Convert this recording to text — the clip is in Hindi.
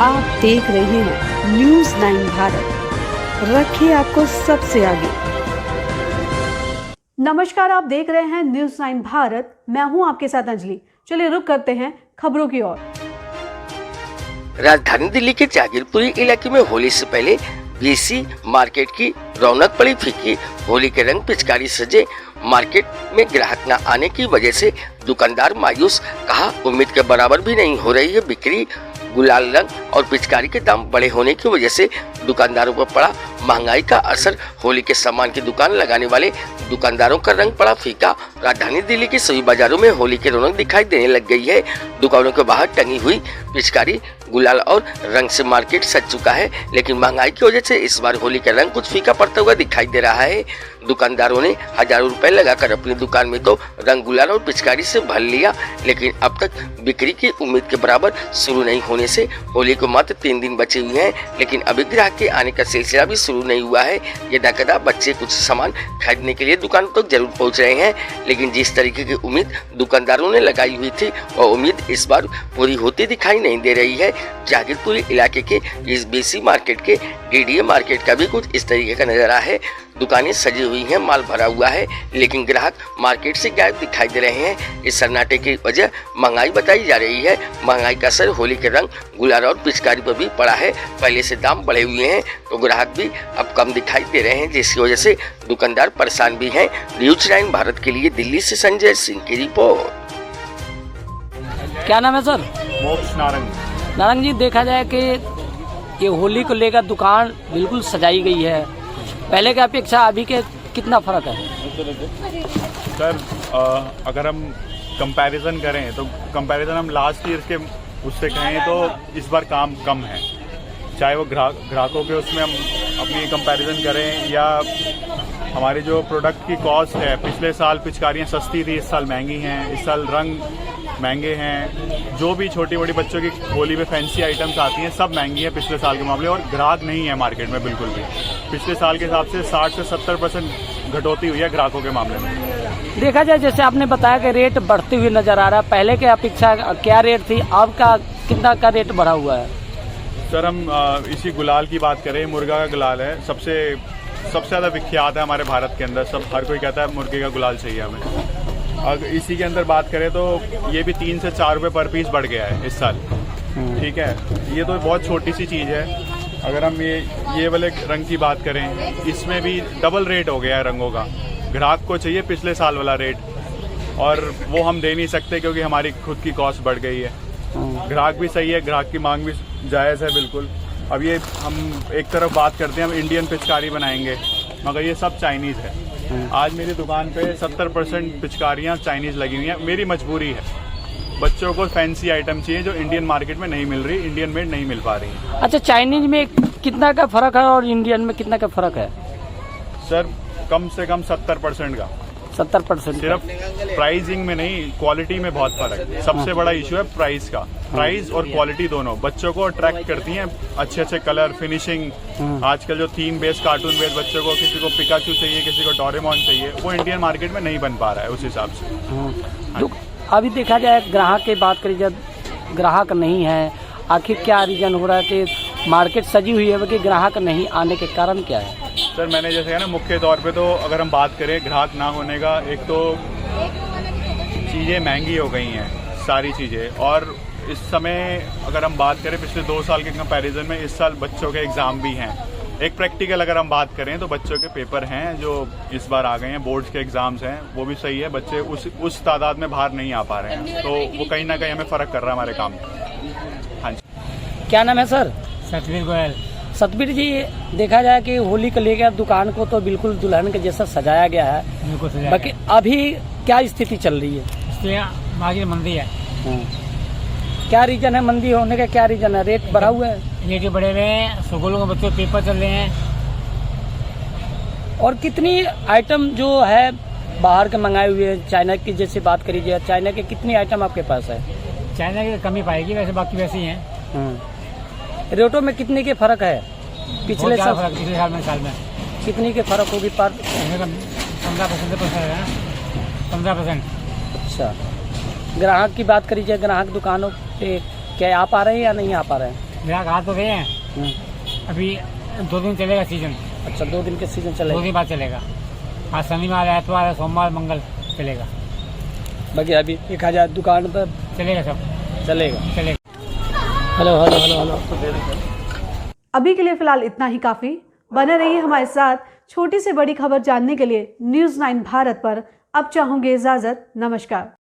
आप देख रहे हैं न्यूज़ 9 भारत, रखिए आपको सबसे आगे। नमस्कार, आप देख रहे हैं न्यूज़ 9 भारत, मैं हूं आपके साथ अंजलि। चलिए रुक करते हैं खबरों की ओर। राजधानी दिल्ली के जागीरपुरी इलाके में होली से पहले बीसी मार्केट की रौनक पड़ी फीकी। होली के रंग पिचकारी सजे मार्केट में ग्राहक न आने की वजह से दुकानदार मायूस, कहा उम्मीद के बराबर भी नहीं हो रही है बिक्री। गुलाल रंग और पिचकारी के दाम बढ़े होने की वजह से दुकानदारों पर पड़ा महंगाई का असर। होली के सामान की दुकान लगाने वाले दुकानदारों का रंग पड़ा फीका। राजधानी दिल्ली के सभी बाजारों में होली की रौनक दिखाई देने लग गई है। दुकानों के बाहर टंगी हुई पिचकारी, गुलाल और रंग से मार्केट सज चुका है, लेकिन महंगाई की वजह से इस बार होली का रंग कुछ फीका पड़ता हुआ दिखाई दे रहा है। दुकानदारों ने हजारों रुपए लगाकर अपनी दुकान में तो रंग, गुलाल और पिचकारी से भर लिया, लेकिन अब तक बिक्री की उम्मीद के बराबर शुरू नहीं होने से होली को मात्र 3 दिन बचे हुए हैं, लेकिन अभी ग्राहक के आने का सिलसिला भी शुरू नहीं हुआ है। यदाकदा बच्चे कुछ सामान खरीदने के लिए दुकान तक जरूर पहुंच रहे हैं, लेकिन जिस तरीके की उम्मीद दुकानदारों ने लगाई हुई थी वह उम्मीद इस बार पूरी होती दिखाई नहीं दे रही है। जागीरपुरी इलाके के इस बीसी मार्केट के डीडीए मार्केट का भी कुछ इस तरीके का नजारा है। दुकानें सजी हुई हैं, माल भरा हुआ है, लेकिन ग्राहक मार्केट से गायब दिखाई दे रहे हैं। इस सन्नाटे की वजह महंगाई बताई जा रही है। महंगाई का असर होली के रंग, गुलाल और पिचकारी पर भी पड़ा है। पहले से दाम बढ़े हुए हैं तो ग्राहक भी अब कम दिखाई दे रहे हैं, जिसकी वजह से दुकानदार परेशान भी हैं। न्यूज़ 9 भारत के लिए दिल्ली से संजय सिंह की रिपोर्ट। क्या नाम है सर? मोक्ष नारंग। नारंग जी, देखा जाए कि ये होली को लेकर दुकान बिल्कुल सजाई गई है, पहले की अपेक्षा अभी के कितना फर्क है? सर अगर हम कंपैरिजन करें तो कंपैरिजन हम लास्ट ईयर के उससे कहें तो इस बार काम कम है। चाहे वो ग्राहकों के उसमें हम अपनी कंपैरिजन करें या हमारी जो प्रोडक्ट की कॉस्ट है, पिछले साल पिचकारियाँ सस्ती थी, इस साल महंगी हैं, इस साल रंग महंगे हैं। जो भी छोटी बड़ी बच्चों की होली में फैंसी आइटम्स आती हैं सब महंगी है पिछले साल के मामले, और ग्राहक नहीं है मार्केट में बिल्कुल भी। पिछले साल के हिसाब से 60 से 70% घटोती हुई है ग्राहकों के मामले में। देखा जाए जैसे आपने बताया कि रेट बढ़ते हुए नजर आ रहा है, पहले के अपेक्षा क्या रेट थी, अब का कितना का रेट बढ़ा हुआ है? सर हम इसी गुलाल की बात करें, मुर्गा का गुलाल है सबसे ज़्यादा विख्यात है हमारे भारत के अंदर। सब हर कोई कहता है मुर्गे का गुलाल चाहिए हमें। अगर इसी के अंदर बात करें तो ये भी 3 से 4 रुपये पर पीस बढ़ गया है इस साल। ठीक है, ये तो बहुत छोटी सी चीज़ है। अगर हम ये वाले रंग की बात करें, इसमें भी डबल रेट हो गया है रंगों का। ग्राहक को चाहिए पिछले साल वाला रेट, और वो हम दे नहीं सकते क्योंकि हमारी खुद की कॉस्ट बढ़ गई है। ग्राहक भी सही है, ग्राहक की मांग भी जायज़ है बिल्कुल। अब ये हम एक तरफ बात करते हैं हम इंडियन पिचकारी बनाएंगे, मगर ये सब चाइनीज़ है। आज मेरी दुकान पे 70% पिचकारियाँ चाइनीज़ लगी हुई हैं। मेरी मजबूरी है, बच्चों को फैंसी आइटम चाहिए जो इंडियन मार्केट में नहीं मिल रही, इंडियन मेड नहीं मिल पा रही। अच्छा, चाइनीज में कितना का फर्क है और इंडियन में कितना का फर्क है? सर कम से कम 70% का। 70%? सिर्फ प्राइसिंग में नहीं, क्वालिटी में बहुत फर्क है। सबसे बड़ा इशू है प्राइस का। प्राइस और क्वालिटी दोनों बच्चों को अट्रैक्ट करती हैं। अच्छे अच्छे कलर, फिनिशिंग, आजकल जो थीम बेस्ड, कार्टून बेस्ड, बच्चों को किसी को पिकाचू चाहिए, किसी को डोरेमोन चाहिए, वो इंडियन मार्केट में नहीं बन पा रहा है उस हिसाब से। अभी देखा जाए ग्राहक की बात करी, जब ग्राहक नहीं है, आखिर क्या रीजन हो रहा है कि मार्केट सजी हुई है कि ग्राहक नहीं आने के कारण क्या है? सर मैंने जैसे है ना, मुख्य तौर पे तो अगर हम बात करें ग्राहक ना होने का, एक तो चीज़ें महंगी हो गई हैं सारी चीज़ें, और इस समय अगर हम बात करें पिछले 2 साल के कंपैरिजन में इस साल बच्चों के एग्ज़ाम भी हैं। एक प्रैक्टिकल अगर हम बात करें तो बच्चों के पेपर हैं जो इस बार आ गए हैं, बोर्ड्स के एग्ज़ाम्स हैं, वो भी सही है। बच्चे उस तादाद में बाहर नहीं आ पा रहे हैं, तो वो कहीं ना कहीं हमें फ़र्क कर रहा है हमारे काम में। हाँ जी। क्या नाम है सर? सतबीर गोयल। सतबीर जी, देखा जाए कि होली को लेकर दुकान को तो बिल्कुल दुल्हन के जैसा सजाया गया है, बाकी अभी क्या स्थिति चल रही है? मार्केट मंदी है। क्या रीजन है मंदी होने का? क्या रीजन है? रेट बढ़ा हुआ है? रेट बढ़े हुए हैं, स्कूलों के बच्चों पेपर चल रहे हैं। और कितनी आइटम जो है बाहर के मंगाए हुए हैं, चाइना की जैसे बात करी जाए, चाइना के कितनी आइटम आपके पास है? चाइना की कमी पाएगी, वैसे बाकी वैसे ही हैं। रेटों में कितने के फर्क है पिछले साल? पिछले साल में कितनी के फर्क होगी? 15%। अच्छा, ग्राहक की बात करी जाए, ग्राहक दुकानों पे क्या आ पा रहे हैं या नहीं आ पा रहे हैं? ग्राहक आ तो रहे हैं, अभी 2 दिन चलेगा सीजन, अच्छा 2 दिन के सीजन 2 चलेगा। दिन बाद चलेगा। आज शनिवार है, एतवार है, सोमवार मंगल चलेगा, बाकी अभी 1000 दुकान पर चलेगा सब चलेगा। चलेगा। Hello hello hello hello. अभी के लिए फिलहाल इतना ही काफ़ी। बने रहिए हमारे साथ। छोटी से बड़ी खबर जानने के लिए न्यूज़ 9 भारत पर अब चाहूँगी इजाज़त। नमस्कार।